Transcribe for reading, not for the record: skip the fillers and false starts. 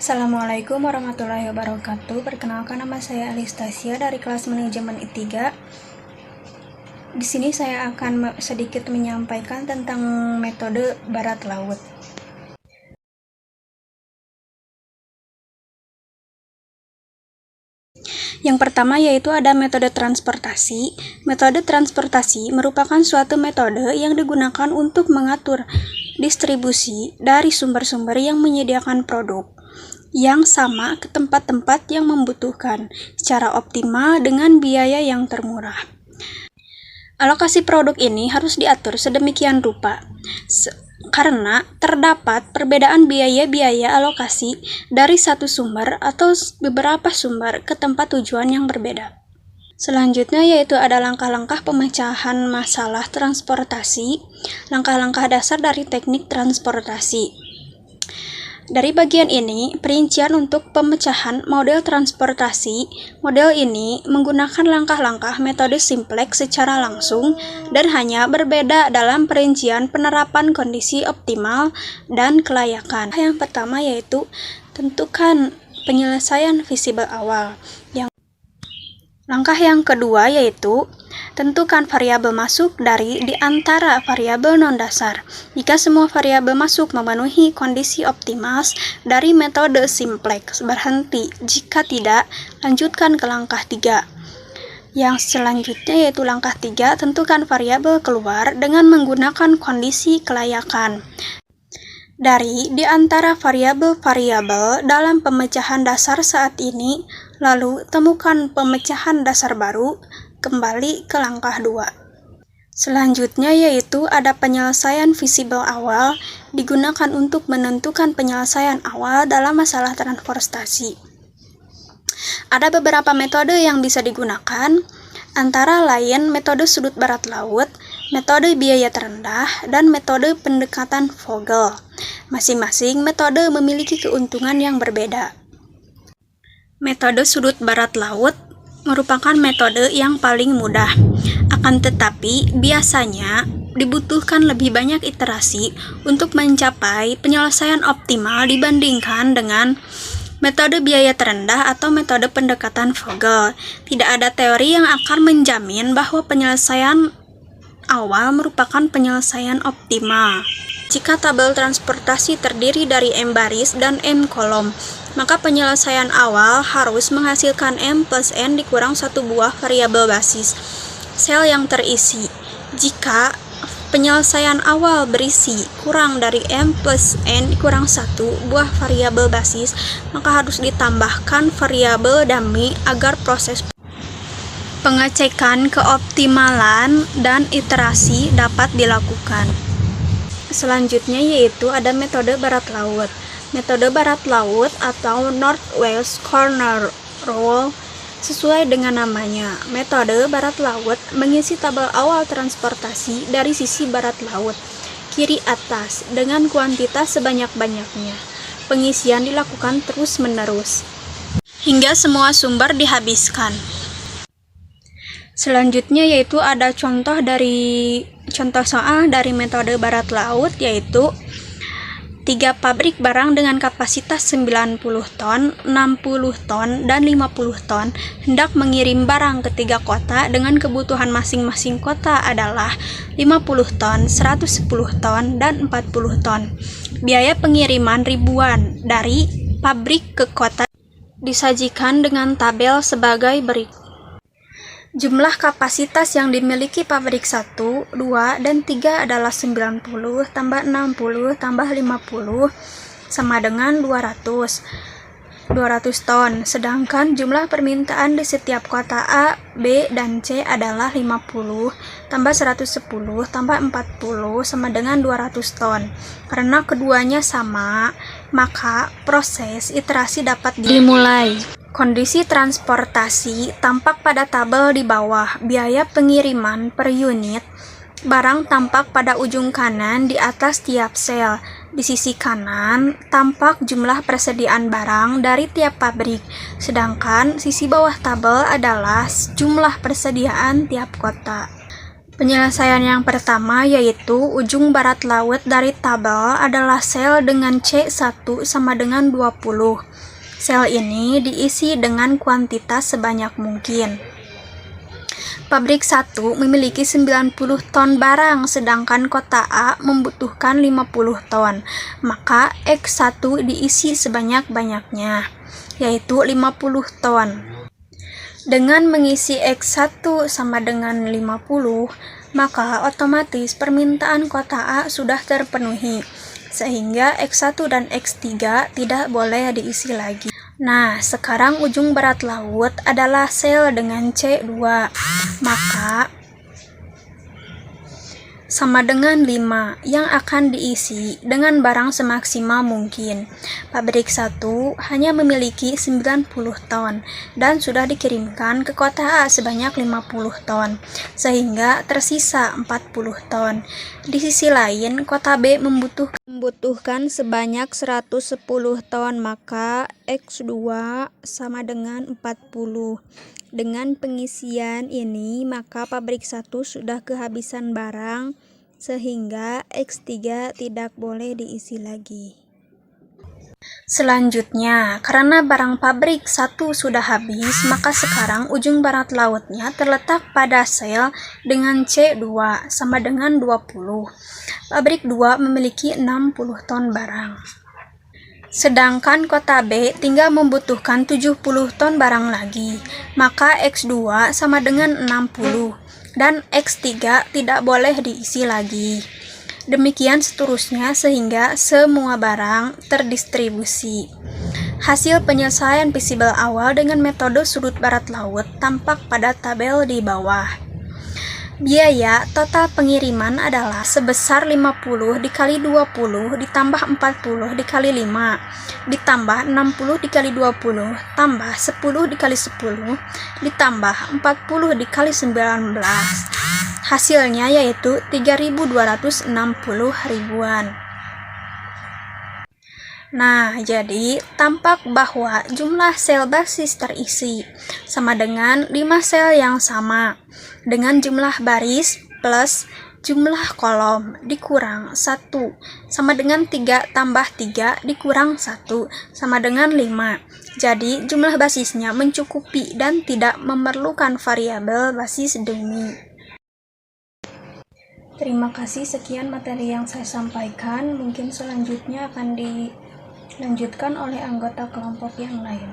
Assalamualaikum warahmatullahi wabarakatuh. Perkenalkan, nama saya Alistasia dari kelas manajemen I3. Di sini saya akan sedikit menyampaikan tentang metode barat laut. Yang pertama yaitu ada metode transportasi. Metode transportasi merupakan suatu metode yang digunakan untuk mengatur distribusi dari sumber-sumber yang menyediakan produk yang sama ke tempat-tempat yang membutuhkan secara optimal dengan biaya yang termurah. Alokasi produk ini harus diatur sedemikian rupa karena terdapat perbedaan biaya-biaya alokasi dari satu sumber atau beberapa sumber ke tempat tujuan yang berbeda. Selanjutnya yaitu ada langkah-langkah pemecahan masalah transportasi, langkah-langkah dasar dari teknik transportasi. Dari bagian ini, perincian untuk pemecahan model transportasi. Model ini menggunakan langkah-langkah metode simplex secara langsung dan hanya berbeda dalam perincian penerapan kondisi optimal dan kelayakan. Yang pertama yaitu tentukan penyelesaian visible awal. Langkah yang kedua yaitu tentukan variabel masuk dari di antara variabel non-dasar. Jika semua variabel masuk memenuhi kondisi optimal dari metode simplex, berhenti. Jika tidak, lanjutkan ke langkah 3. Yang selanjutnya yaitu langkah 3, tentukan variabel keluar dengan menggunakan kondisi kelayakan. Dari di antara variabel-variabel dalam pemecahan dasar saat ini, lalu temukan pemecahan dasar baru, kembali ke langkah 2. Selanjutnya yaitu ada penyelesaian visible awal, digunakan untuk menentukan penyelesaian awal dalam masalah transportasi. Ada beberapa metode yang bisa digunakan, antara lain metode sudut barat laut, metode biaya terendah, dan metode pendekatan Vogel. Masing-masing metode memiliki keuntungan yang berbeda. Metode sudut barat laut merupakan metode yang paling mudah, akan tetapi biasanya dibutuhkan lebih banyak iterasi untuk mencapai penyelesaian optimal dibandingkan dengan metode biaya terendah atau metode pendekatan Vogel. Tidak ada teori yang akan menjamin bahwa penyelesaian awal merupakan penyelesaian optimal. Jika tabel transportasi terdiri dari M baris dan M kolom, maka penyelesaian awal harus menghasilkan M plus N dikurang satu buah variabel basis sel yang terisi. Jika penyelesaian awal berisi kurang dari M plus N dikurang 1 buah variabel basis, maka harus ditambahkan variabel dummy agar proses pengecekan keoptimalan dan iterasi dapat dilakukan. Selanjutnya yaitu ada metode barat laut. Metode barat laut atau Northwest Corner Rule sesuai dengan namanya. Metode barat laut mengisi tabel awal transportasi dari sisi barat laut kiri atas dengan kuantitas sebanyak-banyaknya. Pengisian dilakukan terus-menerus hingga semua sumber dihabiskan. Selanjutnya yaitu ada contoh soal dari metode barat laut, yaitu 3 pabrik barang dengan kapasitas 90 ton, 60 ton, dan 50 ton hendak mengirim barang ke 3 kota dengan kebutuhan masing-masing kota adalah 50 ton, 110 ton, dan 40 ton. Biaya pengiriman ribuan dari pabrik ke kota disajikan dengan tabel sebagai berikut. Jumlah kapasitas yang dimiliki pabrik 1, 2, dan 3 adalah 90 tambah 60 tambah 50 sama dengan 200 ton. Sedangkan jumlah permintaan di setiap kota A, B, dan C adalah 50 tambah 110 tambah 40 sama dengan 200 ton. Karena keduanya sama, maka proses iterasi dapat dimulai. Kondisi transportasi tampak pada tabel di bawah. Biaya pengiriman per unit barang tampak pada ujung kanan di atas tiap sel. Di sisi kanan tampak jumlah persediaan barang dari tiap pabrik, sedangkan sisi bawah tabel adalah jumlah persediaan tiap kota. Penyelesaian yang pertama yaitu ujung barat laut dari tabel adalah sel dengan C1 sama dengan 20. Sel ini diisi dengan kuantitas sebanyak mungkin. Pabrik 1 memiliki 90 ton barang, sedangkan kota A membutuhkan 50 ton. Maka X1 diisi sebanyak-banyaknya, yaitu 50 ton. Dengan mengisi X1 sama dengan 50, maka otomatis permintaan kota A sudah terpenuhi, sehingga X1 dan X3 tidak boleh diisi lagi. Nah, sekarang ujung barat laut adalah sel dengan C2, maka sama dengan 5 yang akan diisi dengan barang semaksimal mungkin. Pabrik 1 hanya memiliki 90 ton dan sudah dikirimkan ke kota A sebanyak 50 ton, sehingga tersisa 40 ton. Di sisi lain, kota B membutuhkan sebanyak 110 ton, maka X2 sama dengan 40. Dengan pengisian ini, maka pabrik 1 sudah kehabisan barang, sehingga X3 tidak boleh diisi lagi. Selanjutnya, karena barang pabrik 1 sudah habis, maka sekarang ujung barat lautnya terletak pada sel dengan C2 sama dengan 20. Pabrik 2 memiliki 60 ton barang. Sedangkan kota B tinggal membutuhkan 70 ton barang lagi, maka X2 sama dengan 60, dan X3 tidak boleh diisi lagi. Demikian seterusnya sehingga semua barang terdistribusi. Hasil penyelesaian visible awal dengan metode sudut barat laut tampak pada tabel di bawah. Biaya total pengiriman adalah sebesar 50 dikali 20 ditambah 40 dikali 5 ditambah 60 dikali 20 tambah 10 dikali 10 ditambah 40 dikali 19. Hasilnya yaitu 3.260 ribuan. Nah, jadi tampak bahwa jumlah sel basis terisi sama dengan 5 sel yang sama, dengan jumlah baris plus jumlah kolom dikurang 1 sama dengan 3 tambah 3 dikurang 1 sama dengan 5. Jadi jumlah basisnya mencukupi dan tidak memerlukan variabel basis demi. Terima kasih, sekian materi yang saya sampaikan. Mungkin selanjutnya akan dilanjutkan oleh anggota kelompok yang lain.